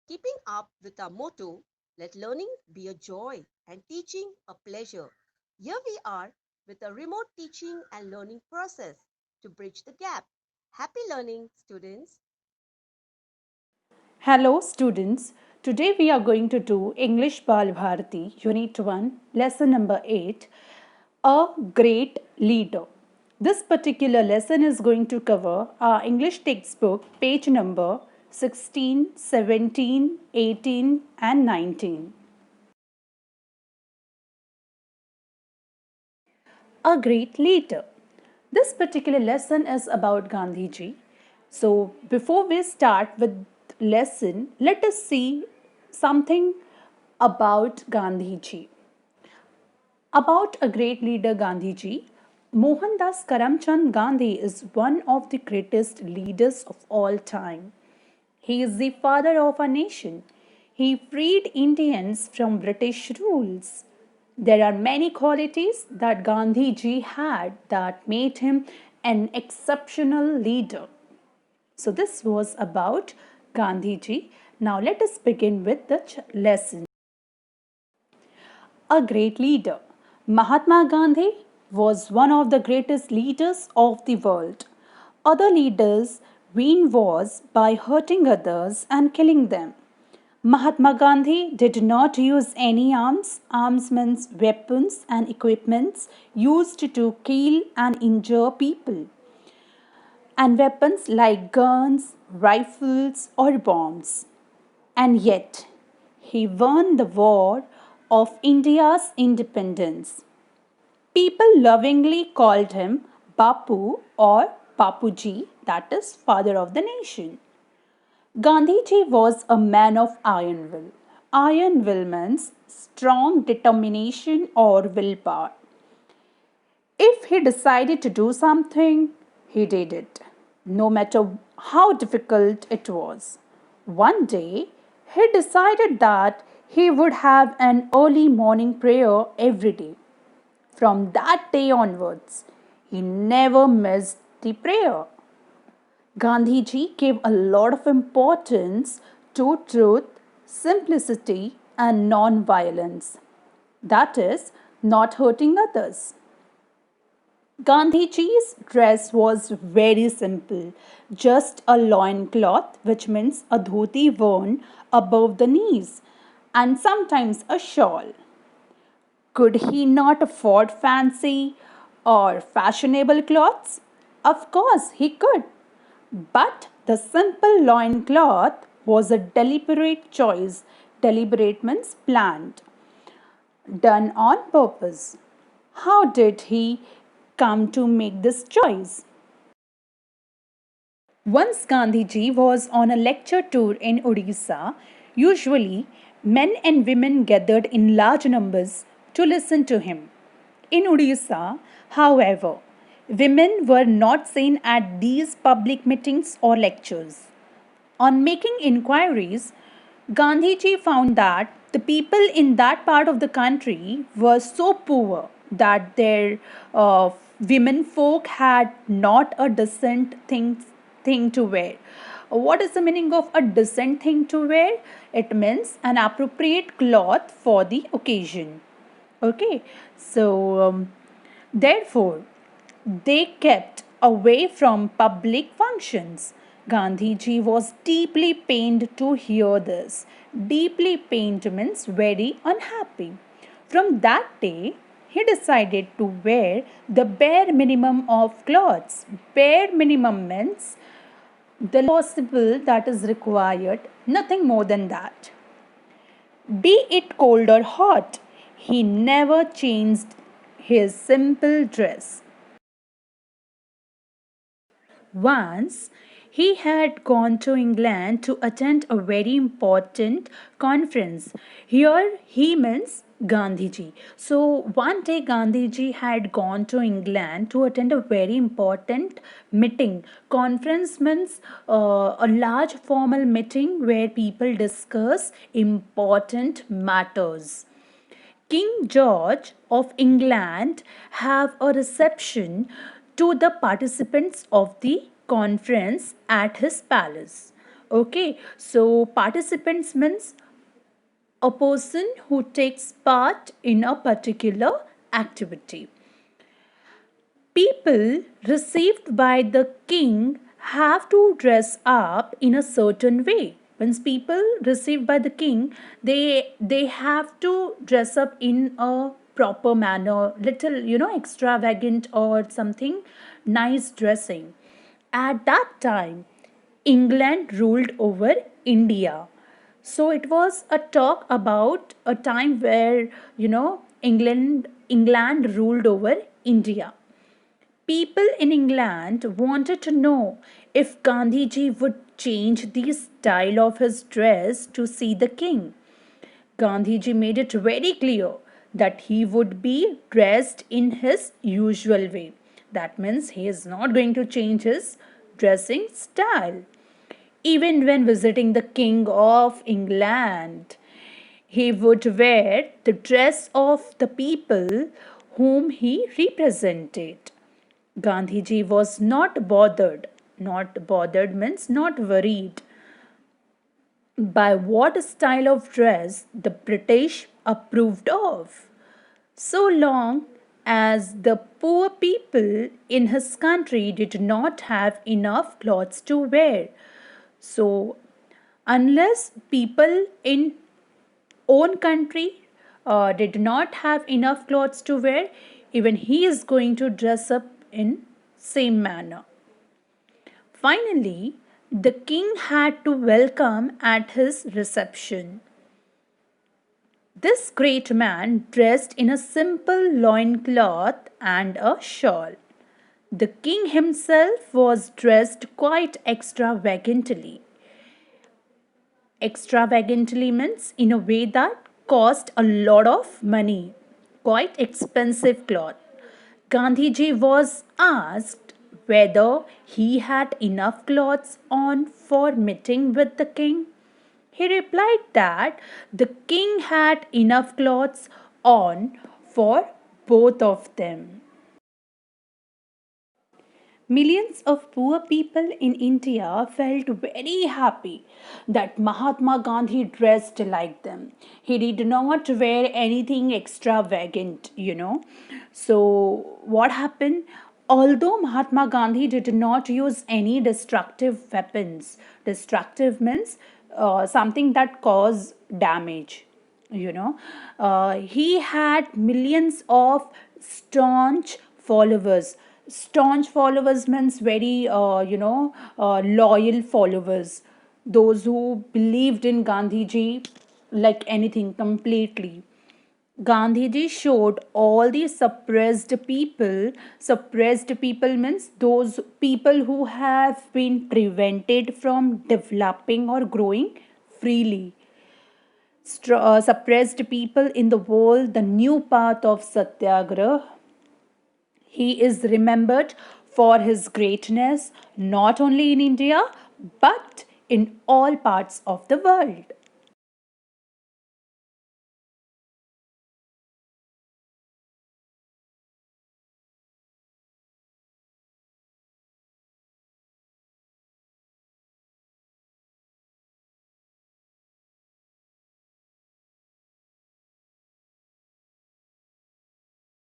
keeping up with our motto, let learning be a joy and teaching a pleasure. Here we are with a remote teaching and learning process to bridge the gap. Happy learning, students. Hello students, today we are going to do English Balbharati Unit 1 Lesson number 8 A Great Leader. This particular lesson is going to cover our English textbook page number 16, 17, 18 and 19. A great leader. This particular lesson is about Gandhiji. So, before we start with lesson, let us see something about Gandhiji. About a great leader Gandhiji, Mohandas Karamchand Gandhi is one of the greatest leaders of all time. He is the father of our nation. He freed Indians from British rules. There are many qualities that Gandhiji had that made him an exceptional leader. So, this was about Gandhiji. Now, let us begin with the lesson. A great leader. Mahatma Gandhi was one of the greatest leaders of the world. Other leaders win wars by hurting others and killing them. Mahatma Gandhi did not use any armaments, weapons, and equipments used to kill and injure people, and weapons like guns, rifles, or bombs. And yet, he won the war of India's independence. People lovingly called him Bapu or Bapuji, that is, father of the nation. Gandhiji was a man of iron will. Iron will means strong determination or willpower. If he decided to do something, he did it, no matter how difficult it was. One day, he decided that he would have an early morning prayer every day. From that day onwards, he never missed the prayer. Gandhiji gave a lot of importance to truth, simplicity, and non violence. That is, not hurting others. Gandhiji's dress was very simple, just a loin cloth, which means a dhoti worn above the knees, and sometimes a shawl. Could he not afford fancy or fashionable clothes? Of course he could. But the simple loincloth was a deliberate choice. Deliberate means planned, done on purpose. How did he come to make this choice? Once Gandhiji was on a lecture tour in Odisha. Usually, men and women gathered in large numbers to listen to him. In Odisha, however, women were not seen at these public meetings or lectures. On making inquiries, Gandhiji found that the people in that part of the country were so poor that their women folk had not a thing to wear. What is the meaning of a decent thing to wear? It means an appropriate cloth for the occasion. Okay, so therefore, they kept away from public functions. Gandhiji was deeply pained to hear this. Deeply pained means very unhappy. From that day, he decided to wear the bare minimum of clothes. Bare minimum means the possible that is required, nothing more than that. Be it cold or hot, he never changed his simple dress. Once he had gone to England to attend a very important conference. Here he means Gandhiji. So one day Gandhiji had gone to England to attend a very important meeting. Conference means a large formal meeting where people discuss important matters. King George of England have a reception to the participants of the conference at his palace. Okay, so participants means a person who takes part in a particular activity. People received by the king have to dress up in a certain way. When people received by the king, they have to dress up in a proper manner, little extravagant or something nice dressing. At that time, England ruled over India. So it was a talk about a time where England ruled over India. People in England wanted to know if Gandhiji would change the style of his dress to see the king. Gandhiji made it very clear that he would be dressed in his usual way. That means he is not going to change his dressing style. Even when visiting the King of England, he would wear the dress of the people whom he represented. Gandhiji was not bothered. Not bothered means not worried by what style of dress the British approved of. So long as the poor people in his country did not have enough clothes to wear. So, unless people in own country did not have enough clothes to wear, even he is going to dress up in same manner. Finally, the king had to welcome at his reception. This great man dressed in a simple loincloth and a shawl. The king himself was dressed quite extravagantly. Extravagantly means in a way that cost a lot of money, quite expensive cloth. Gandhiji was asked whether he had enough clothes on for meeting with the king. He replied that the king had enough clothes on for both of them. Millions of poor people in India felt very happy that Mahatma Gandhi dressed like them. He did not wear anything extravagant. So, what happened? Although Mahatma Gandhi did not use any destructive weapons, destructive means something that cause damage you know he had millions of staunch followers. Staunch followers means very loyal followers, those who believed in Gandhiji like anything completely. Gandhiji showed all the suppressed people means those people who have been prevented from developing or growing freely, suppressed people in the world, the new path of Satyagrah. He is remembered for his greatness not only in India but in all parts of the world.